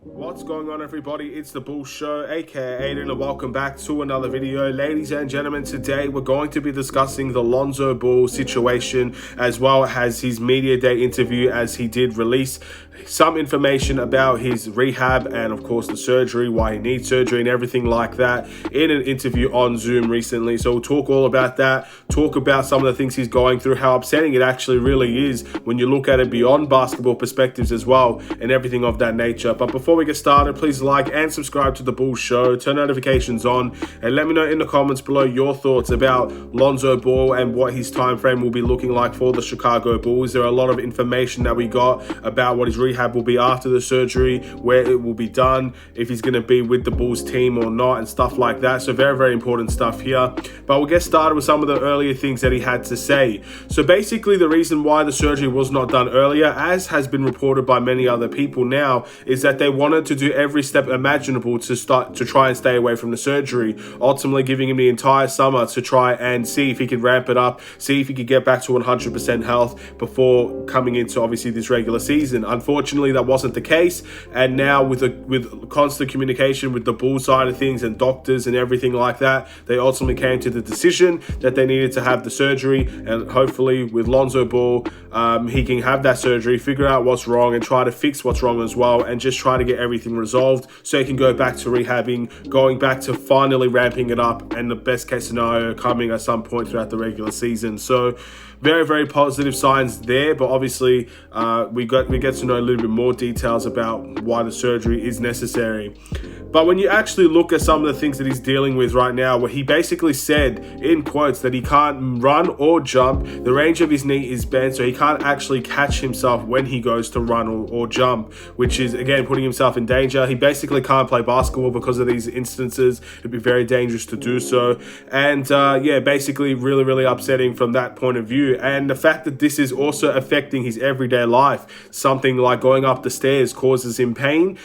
What's going on, everybody? It's the Bull Show, aka Aidan, and welcome back to another video. Ladies and gentlemen, today we're going to be discussing the Lonzo Ball situation, as well as his media day interview, as he did release some information about his rehab and of course the surgery, why he needs surgery and everything like that in an interview on Zoom recently. So we'll talk all about that, talk about some of the things he's going through, how upsetting it actually really is when you look at it beyond basketball perspectives as well, and everything of that nature. But before we get started, please like and subscribe to the Bull Show, turn notifications on, and let me know in the comments below your thoughts about Lonzo Ball and what his time frame will be looking like for the Chicago Bulls. There are a lot of information that we got about what his rehab will be after the surgery, where it will be done, if he's going to be with the Bulls team or not, and stuff like that. So very, very important stuff here. But we'll get started with some of the earlier things that he had to say. So basically, the reason why the surgery was not done earlier, as has been reported by many other people now, is that they wanted to do every step imaginable to try and stay away from the surgery, ultimately giving him the entire summer to try and see if he could ramp it up, see if he could get back to 100% health before coming into obviously this regular season. Unfortunately, that wasn't the case, and now with constant communication with the Bull side of things and doctors and everything like that, they ultimately came to the decision that they needed to have the surgery, and hopefully with Lonzo Ball, he can have that surgery, figure out what's wrong and try to fix what's wrong as well, and just try to get everything resolved so he can go back to rehabbing, going back to finally ramping it up, and the best case scenario coming at some point throughout the regular season. So very, very positive signs there, but obviously we get to know a little bit more details about why the surgery is necessary. But when you actually look at some of the things that he's dealing with right now, where he basically said in quotes that he can't run or jump, the range of his knee is bent, so he can't actually catch himself when he goes to run or jump, which is again putting himself in danger. He basically can't play basketball because of these instances. It'd be very dangerous to do so, and yeah, basically really, really upsetting from that point of view. And the fact that this is also affecting his everyday life, something like going up the stairs causes him pain,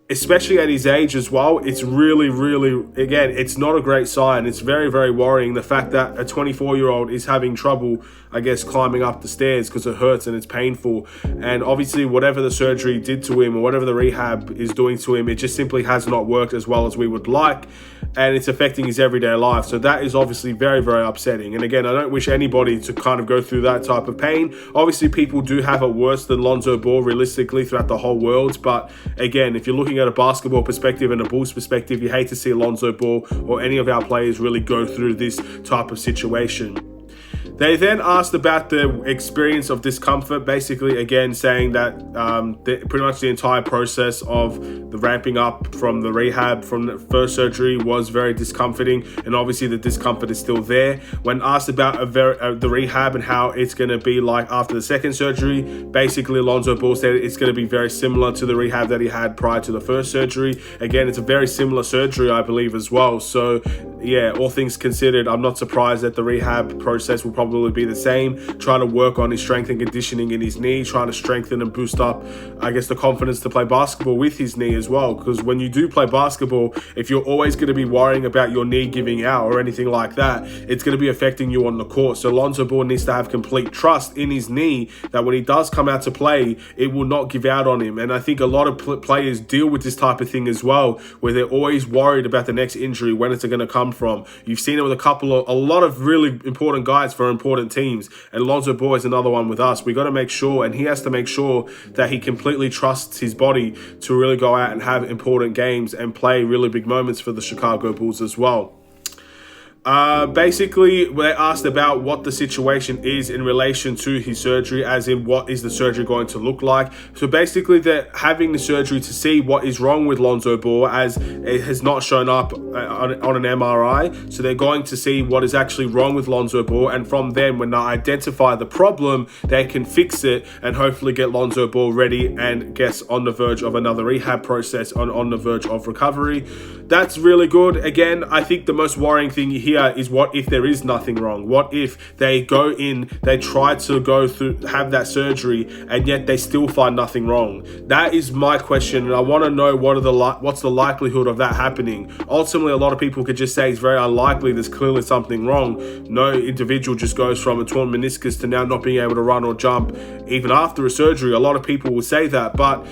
especially at his age as well. It's really, really, again, it's not a great sign. It's very, very worrying, the fact that a 24-year-old is having trouble, I guess, climbing up the stairs because it hurts and it's painful. And obviously, whatever the surgery did to him or whatever the rehab is doing to him, it just simply has not worked as well as we would like, and it's affecting his everyday life. So that is obviously very, very upsetting. And again, I don't wish anybody to kind of go through that type of pain. Obviously, people do have it worse than Lonzo Ball realistically throughout the whole world. But again, if you're looking at a basketball perspective and a Bulls perspective, you hate to see Lonzo Ball or any of our players really go through this type of situation. They then asked about the experience of discomfort, basically again saying that pretty much the entire process of the ramping up from the rehab from the first surgery was very discomforting, and obviously the discomfort is still there. When asked about the rehab and how it's going to be like after the second surgery, basically Lonzo Ball said it's going to be very similar to the rehab that he had prior to the first surgery. Again, it's a very similar surgery, I believe, as well. So yeah, all things considered, I'm not surprised that the rehab process will probably be the same, trying to work on his strength and conditioning in his knee, trying to strengthen and boost up, I guess, the confidence to play basketball with his knee as well. Because when you do play basketball, if you're always going to be worrying about your knee giving out or anything like that, it's going to be affecting you on the court. So Lonzo Ball needs to have complete trust in his knee that when he does come out to play, it will not give out on him. And I think a lot of players deal with this type of thing as well, where they're always worried about the next injury, when it's going to come from. You've seen it with a lot of really important guys for important teams, and Lonzo Ball is another one with us. We got to make sure, and he has to make sure, that he completely trusts his body to really go out and have important games and play really big moments for the Chicago Bulls as well. Basically, they asked about what the situation is in relation to his surgery, as in what is the surgery going to look like. So basically, they're having the surgery to see what is wrong with Lonzo Ball, as it has not shown up on an MRI. So they're going to see what is actually wrong with Lonzo Ball, and from then, when they identify the problem, they can fix it and hopefully get Lonzo Ball ready and gets on the verge of another rehab process, on the verge of recovery. that's really good. Again, I think the most worrying thing here is what if there is nothing wrong? What if they go in, they try to go through, have that surgery, and yet they still find nothing wrong? That is my question, and I want to know what's the likelihood of that happening. Ultimately, a lot of people could just say it's very unlikely, there's clearly something wrong. No individual just goes from a torn meniscus to now not being able to run or jump even after a surgery. A lot of people will say that, but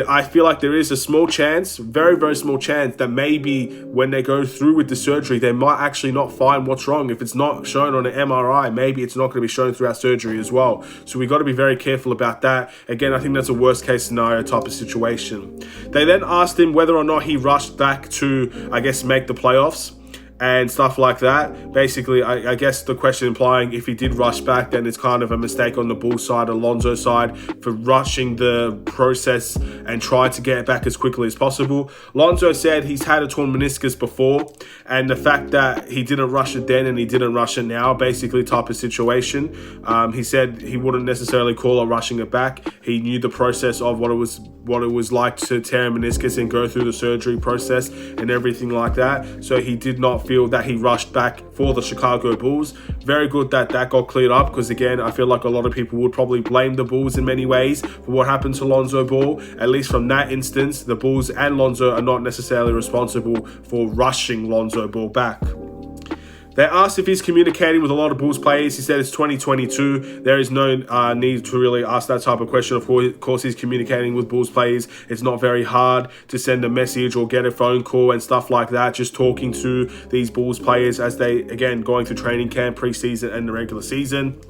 I feel like there is a small chance, very, very small chance, that maybe when they go through with the surgery, they might actually not find what's wrong. If it's not shown on an MRI, maybe it's not going to be shown throughout surgery as well. So we've got to be very careful about that. Again, I think that's a worst case scenario type of situation. They then asked him whether or not he rushed back to, I guess, make the playoffs and stuff like that. Basically, I guess the question implying if he did rush back, then it's kind of a mistake on the Bulls side or Lonzo's side for rushing the process and trying to get it back as quickly as possible. Lonzo said he's had a torn meniscus before, and the fact that he didn't rush it then and he didn't rush it now, basically type of situation. He said he wouldn't necessarily call it rushing it back. He knew the process of what it was like to tear a meniscus and go through the surgery process and everything like that. So he did not feel that he rushed back for the Chicago Bulls. Very good that got cleared up, because again, I feel like a lot of people would probably blame the Bulls in many ways for what happened to Lonzo Ball. At least from that instance, the Bulls and Lonzo are not necessarily responsible for rushing Lonzo Ball back. They asked if he's communicating with a lot of Bulls players. He said it's 2022. There is no need to really ask that type of question. Of course, he's communicating with Bulls players. It's not very hard to send a message or get a phone call and stuff like that. Just talking to these Bulls players as they, again, going through training camp, preseason, and the regular season.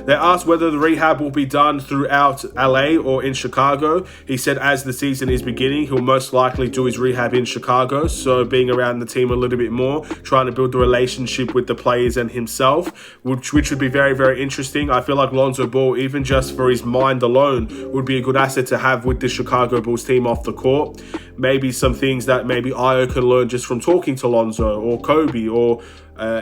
They asked whether the rehab will be done throughout LA or in Chicago. He said as the season is beginning, he'll most likely do his rehab in Chicago. So being around the team a little bit more, trying to build the relationship with the players and himself, which would be very, very interesting. I feel like Lonzo Ball, even just for his mind alone, would be a good asset to have with the Chicago Bulls team off the court. Maybe some things that maybe Ayo can learn just from talking to Lonzo or Kobe or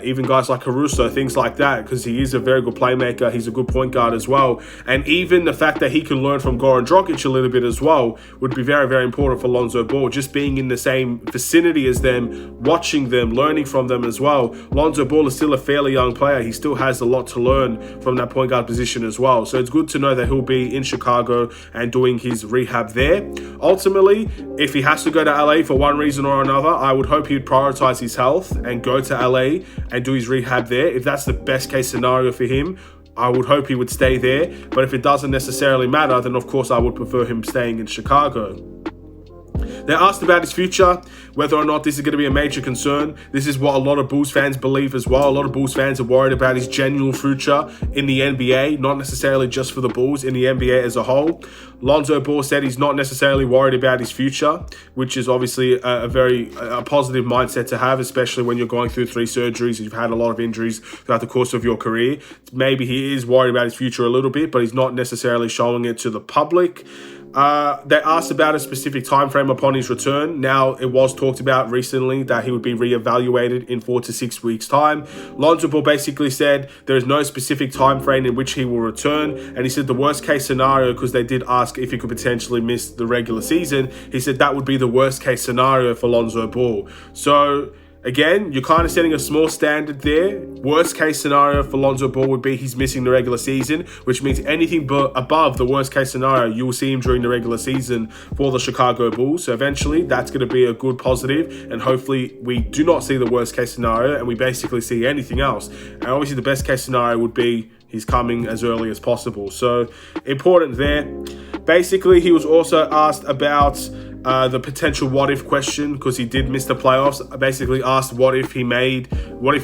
even guys like Caruso, things like that, because he is a very good playmaker. He's a good point guard as well. And even the fact that he can learn from Goran Dragic a little bit as well would be very, very important for Lonzo Ball. Just being in the same vicinity as them, watching them, learning from them as well. Lonzo Ball is still a fairly young player. He still has a lot to learn from that point guard position as well. So it's good to know that he'll be in Chicago and doing his rehab there. Ultimately, if he has to go to LA for one reason or another, I would hope he'd prioritize his health and go to LA and do his rehab there. If that's the best case scenario for him, I would hope he would stay there. But if it doesn't necessarily matter, then of course I would prefer him staying in Chicago. They asked about his future, whether or not this is going to be a major concern. This is what a lot of Bulls fans believe as well. A lot of Bulls fans are worried about his general future in the NBA, not necessarily just for the Bulls, in the NBA as a whole. Lonzo Ball said he's not necessarily worried about his future, which is obviously a very positive mindset to have, especially when you're going through 3 surgeries. You've had a lot of injuries throughout the course of your career. Maybe he is worried about his future a little bit, but he's not necessarily showing it to the public. They asked about a specific time frame upon his return. Now, it was talked about recently that he would be reevaluated in 4 to 6 weeks' time. Lonzo Ball basically said there is no specific time frame in which he will return, and he said the worst case scenario, because they did ask if he could potentially miss the regular season, he said that would be the worst case scenario for Lonzo Ball. So again, you're kind of setting a small standard there. Worst case scenario for Lonzo Ball would be he's missing the regular season, which means anything but above the worst case scenario, you will see him during the regular season for the Chicago Bulls. So eventually, that's going to be a good positive, and hopefully we do not see the worst case scenario and we basically see anything else. And obviously the best case scenario would be he's coming as early as possible. So important there. Basically, he was also asked about the potential what if question, because he did miss the playoffs. I basically asked what if he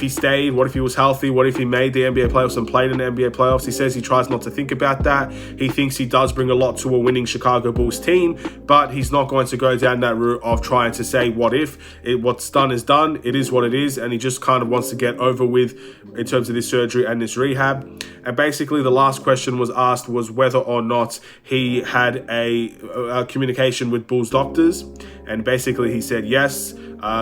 stayed, what if he was healthy, what if he made the NBA playoffs and played in the NBA playoffs. He says he tries not to think about that. He thinks he does bring a lot to a winning Chicago Bulls team, but he's not going to go down that route of trying to say what if. What's done is done. It is what it is, and he just kind of wants to get over with in terms of this surgery and this rehab. And basically the last question was asked was whether or not he had a communication with Bulls doctors, and basically he said yes.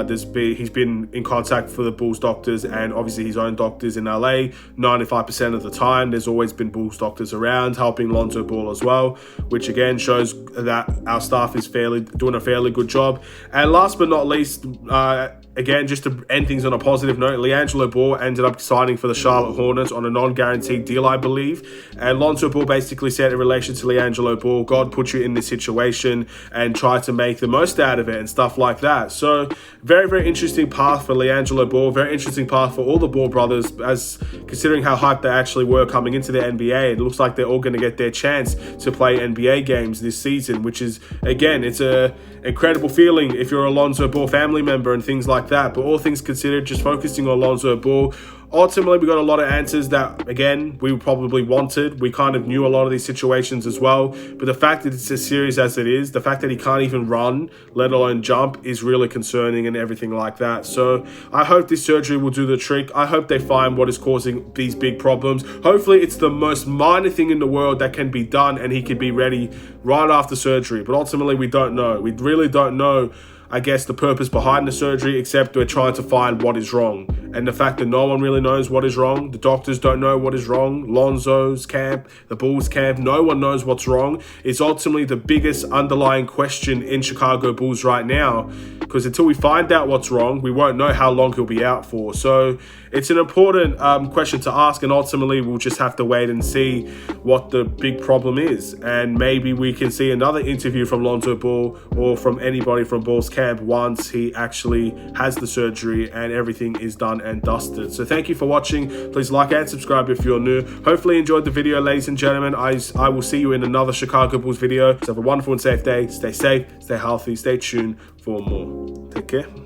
He's been in contact for the Bulls doctors and obviously his own doctors in LA. 95% of the time, there's always been Bulls doctors around helping Lonzo Ball as well, which again shows that our staff is doing a fairly good job. And last but not least, again, just to end things on a positive note, LiAngelo Ball ended up signing for the Charlotte Hornets on a non-guaranteed deal, I believe. And Lonzo Ball basically said in relation to LiAngelo Ball, God put you in this situation and try to make the most out of it and stuff like that. So very, very interesting path for LiAngelo Ball. Very interesting path for all the Ball brothers, as considering how hyped they actually were coming into the NBA. It looks like they're all going to get their chance to play NBA games this season, which is, again, it's a incredible feeling if you're a Lonzo Ball family member and things like that. But all things considered, just focusing on Lonzo Ball, ultimately we got a lot of answers that, again, we probably wanted. We kind of knew a lot of these situations as well. But the fact that it's as serious as it is, the fact that he can't even run, let alone jump, is really concerning and everything like that. So I hope this surgery will do the trick. I hope they find what is causing these big problems. Hopefully it's the most minor thing in the world that can be done and he can be ready right after surgery. But ultimately we don't know. We really don't know, I guess, the purpose behind the surgery, except we're trying to find what is wrong. And the fact that no one really knows what is wrong, the doctors don't know what is wrong, Lonzo's camp, the Bulls camp, no one knows what's wrong. It's ultimately the biggest underlying question in Chicago Bulls right now, because until we find out what's wrong, we won't know how long he'll be out for. So it's an important question to ask, and ultimately we'll just have to wait and see what the big problem is. And maybe we can see another interview from Lonzo Ball or from anybody from Bulls camp once he actually has the surgery and everything is done and dusted. So thank you for watching. Please like and subscribe if you're new. Hopefully you enjoyed the video, ladies and gentlemen. I will see you in another Chicago Bulls video. So have a wonderful and safe day. Stay safe, stay healthy, stay tuned for more. Take care.